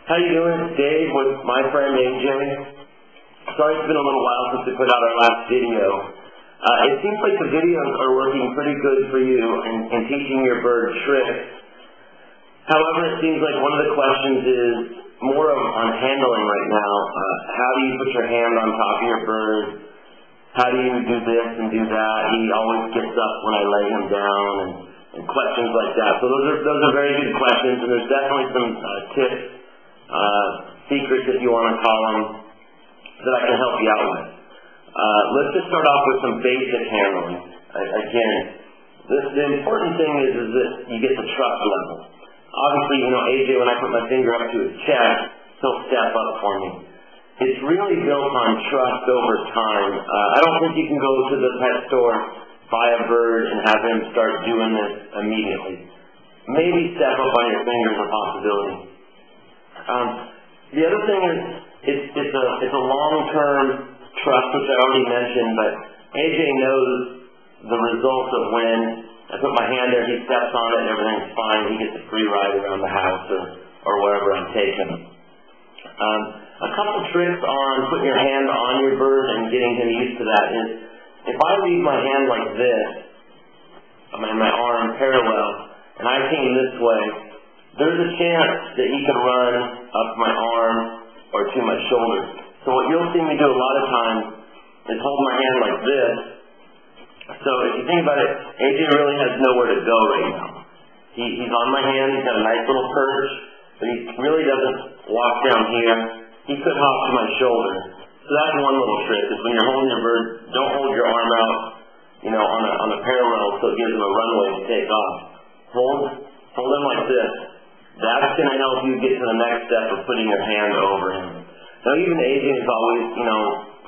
How you doing? It's Dave with my friend AJ. Sorry it's been a little while since we put out our last video. It seems like the videos are working pretty good for you in teaching your bird tricks. However, it seems like one of the questions is more on handling right now. How do you put your hand on top of your bird? How do you do this and do that? He always gets up when I lay him down and questions like that. So those are very good questions, and there's definitely some tips, secrets if you want to call them, that I can help you out with. Let's just start off with some basic handling. Again, the important thing is that you get the trust level. Obviously, AJ, when I put my finger up to his chest, he'll step up for me. It's really built on trust over time. I don't think you can go to the pet store, buy a bird, and have him start doing this immediately. Maybe step up on your finger is a possibility. The other thing is, it's a long-term trust, which I already mentioned, but AJ knows the results of when I put my hand there, he steps on it, everything's fine, he gets a free ride around the house or wherever I'm taking him. A couple tricks on putting your hand on your bird and getting him used to that is, if I leave my hand like this, my arm parallel, and I came this way, there's a chance that he could run up my arm or to my shoulder. So what you'll see me do a lot of times is hold my hand like this. So if you think about it, AJ really has nowhere to go right now. He's on my hand, he's got a nice little perch, but he really doesn't walk down here. He could hop to my shoulder. So that's one little trick, is when you're holding your bird, don't hold your arm out, on a parallel so it gives him a runway to take off. Hold him like this. That's going to help you get to the next step of putting your hand over him. Now even AJ is always,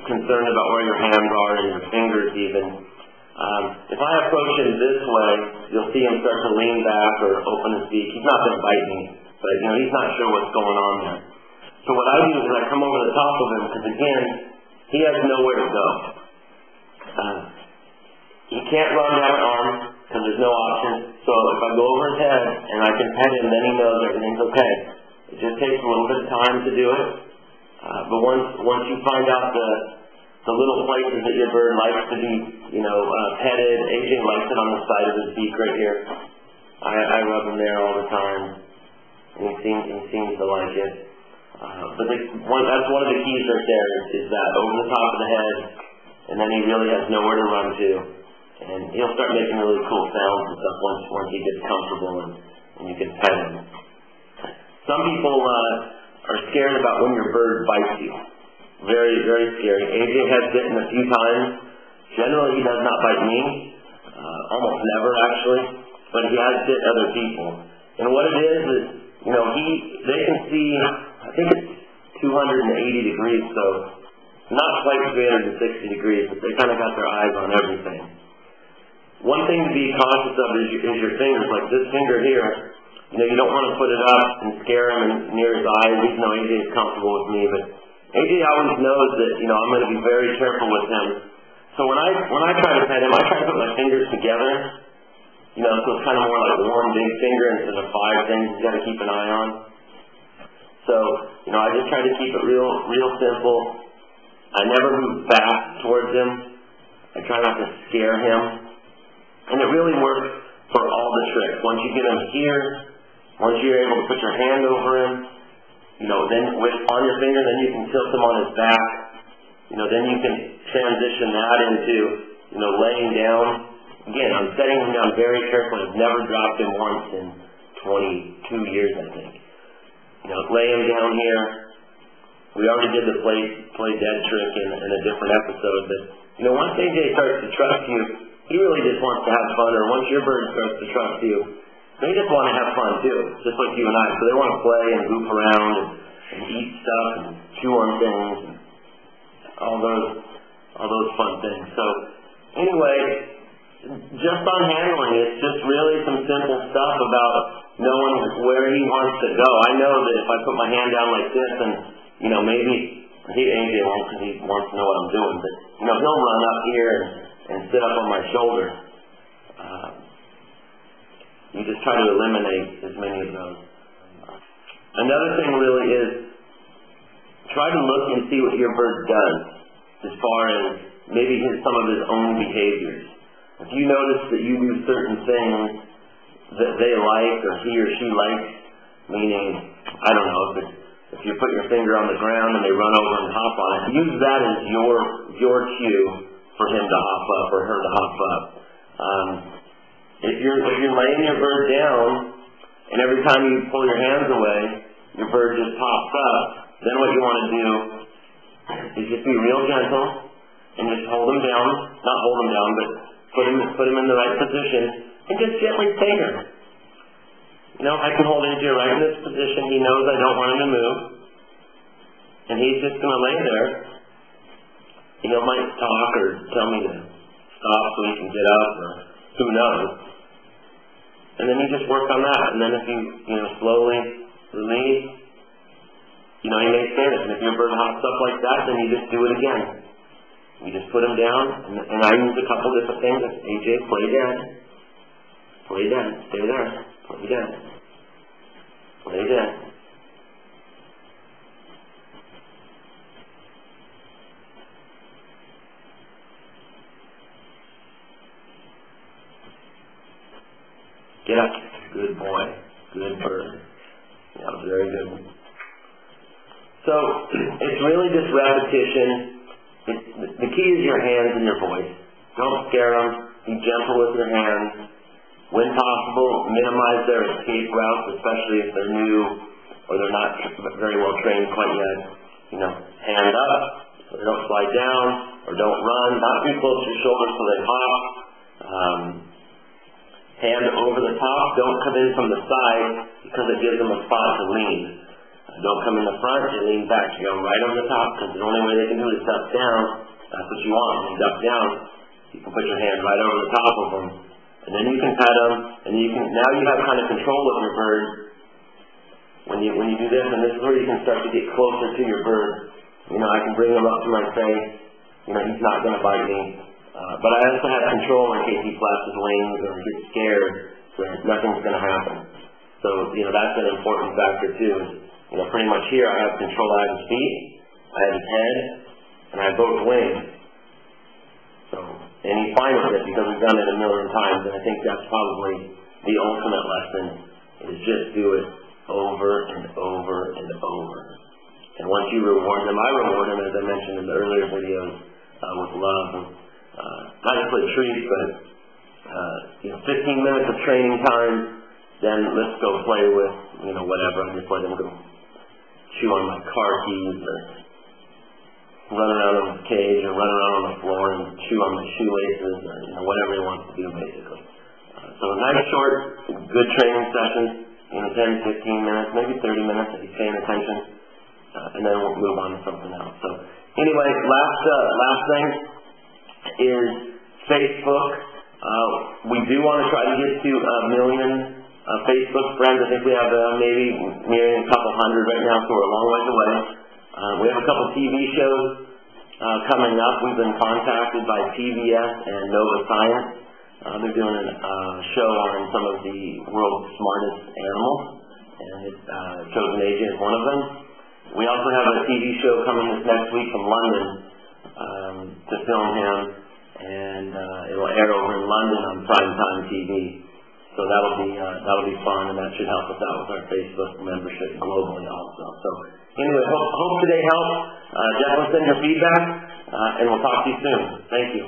concerned about where your hands are and your fingers even. If I approach him this way, you'll see him start to lean back or open his beak. He's not going to bite me, but he's not sure what's going on there. So what I do is I come over the top of him, because again, he has nowhere to go. He can't run down my arm because there's no option. So if I go over his head and I can pet him, then he knows everything's okay. It just takes a little bit of time to do it. But once you find out the little places that your bird likes to be, petted, AJ likes it on the side of his beak right here. I rub him there all the time, and he seems to like it. But that's one of the keys right there is that over the top of the head, and then he really has nowhere to run to, and he'll start making really cool sounds and stuff once he gets comfortable and you can pet him. Some people are scared about when your bird bites you. Very, very scary. AJ has bitten a few times. Generally, he does not bite me. Almost never, actually. But he has bit other people. And what it is they can see, I think it's 280 degrees, so not quite 360 degrees, but they kind of got their eyes on everything. One thing to be cautious of is your fingers. Like this finger here, you don't want to put it up and scare him near his eyes, even though AJ is comfortable with me, but AJ always knows that, I'm going to be very careful with him. So when I try to pet him, I try to put my fingers together, so it's kind of more like one big finger instead of 5 things you got to keep an eye on. So, I just try to keep it real simple. I never move back towards him. I try not to scare him. And it really works for all the tricks. Once you get him here, once you're able to put your hand over him, then on your finger, then you can tilt him on his back. Then you can transition that into, laying down. Again, I'm setting him down very carefully. I've never dropped him once in 22 years, I think. Lay him down here. We already did the play dead trick in a different episode, but, once AJ starts to trust you, he really just wants to have fun, or once your bird starts to trust you, they just want to have fun too, just like you and I. So they want to play and goof around and eat stuff and chew on things and all those fun things. So anyway, just on handling, it's just really some simple stuff about knowing where he wants to go. I know that if I put my hand down like this and, maybe AJ won't because he wants to know what I'm doing, but, he'll run up here and sit up on my shoulder. You just try to eliminate as many of those. Another thing really is try to look and see what your bird does as far as maybe some of his own behaviors. If you notice that you do certain things that they like or he or she likes, meaning, I don't know, if you put your finger on the ground and they run over and hop on it, use that as your cue for him to hop up or her to hop up. If you're laying your bird down and every time you pull your hands away, your bird just pops up, then what you want to do is just be real gentle and just hold him down, not hold him down, but put him in the right position and just gently take him. You know, I can hold him here right in this position. He knows I don't want him to move. And he's just going to lay there. And he might talk or tell me to stop so he can get up or who knows. And then you just work on that. And then if you slowly release, he may stand it. And if your bird hops up like that, then you just do it again. You just put him down. And I use a couple different things. AJ, play dead. Play dead. Stay there. Play dead. Play dead. Get up. Good boy. Good bird. Yeah, very good. So, it's really just repetition. The key is your hands and your voice. Don't scare them. Be gentle with your hands. When possible, minimize their escape routes, especially if they're new or they're not very well trained quite yet. Hand up so they don't slide down or don't run. Not too close to your shoulders so they hop. Hand over the top. Don't come in from the side because it gives them a spot to lean. Don't come in the front. You lean back. You go right on the top because the only way they can do it is duck down. That's what you want. When you duck down, you can put your hand right over the top of them. And then you can pet them, and now you have kind of control of your bird. When you do this, and this is where you can start to get closer to your bird. I can bring him up to my face. He's not going to bite me. But I also have control in case he flaps his wings or gets scared, so nothing's going to happen. So, that's an important factor too. Pretty much here I have control. I have his feet, I have his head, and I have both wings. And he's fine with it because we've done it a million times, and I think that's probably the ultimate lesson, is just do it over and over and over. And once you reward them, I reward them, as I mentioned in the earlier videos, with love. And, not just with treats, but 15 minutes of training time, then let's go play with, whatever. I just let him go chew on my car keys or run around in his cage or run around on the floor and chew on my shoelaces or whatever he wants to do, basically. So nice, short, good training sessions, 10, 15 minutes, maybe 30 minutes if he's paying attention, and then we'll move on to something else. So anyway, last thing is Facebook. We do want to try to get to 1 million Facebook friends. I think we have maybe nearing a couple hundred right now, so we're a long ways away. We have a couple TV shows coming up. We've been contacted by PBS and Nova Science. They're doing a show on some of the world's smartest animals, and chosen AJ as one of them. We also have a TV show coming this next week from London to film him, and it will air over in London on primetime TV. So that'll be fun, and that should help us out with our Facebook membership globally also. So anyway, hope today helped. Definitely send your feedback, and we'll talk to you soon. Thank you.